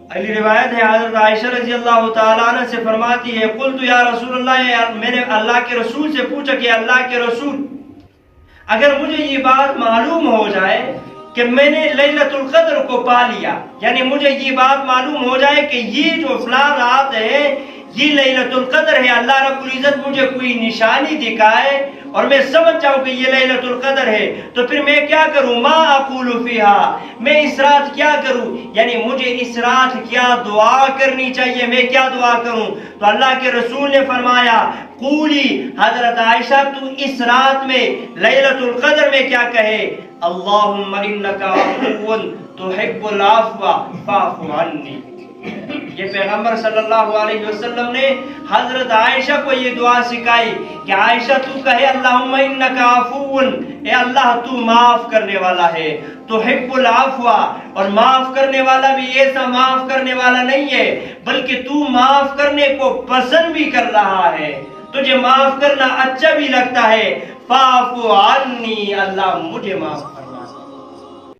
اگلی روایت ہے حضرت عائشہ رضی اللہ تعالیٰ عنہ سے فرماتی ہے قلت یا رسول اللہ، میں نے اللہ کے رسول سے پوچھا کہ اللہ کے رسول اگر مجھے یہ بات معلوم ہو جائے کہ میں نے لیلۃ القدر کو پا لیا، یعنی مجھے یہ بات معلوم ہو جائے کہ یہ جو فلاں رات ہے یہ لیلۃ القدر ہے، اللہ رب العزت مجھے کوئی نشانی دکھائے اور میں سمجھ جاؤں کہ یہ لیلۃ القدر ہے، تو پھر میں کیا کروں؟ ما اقول فیہا، میں اس رات کیا کروں؟ یعنی مجھے اس رات کیا دعا کرنی چاہیے، میں کیا دعا کروں؟ تو اللہ کے رسول نے فرمایا قولی، حضرت عائشہ تو اس رات میں لیلۃ القدر میں کیا کہے؟ اللہم انک عفو تحب العفو فاعف عنی۔ یہ پیغمبر صلی اللہ علیہ وسلم نے حضرت عائشہ کو یہ دعا سکھائی کہ عائشہ تو کہے اللہم انک عفو، اے اللہ تو معاف کرنے والا ہے، تحب العفو، اور معاف کرنے والا بھی ایسا معاف کرنے والا نہیں ہے بلکہ تو معاف کرنے کو پسند بھی کر رہا ہے، تجھے معاف کرنا اچھا بھی لگتا ہے، فاعف عنی، اللہ مجھے معاف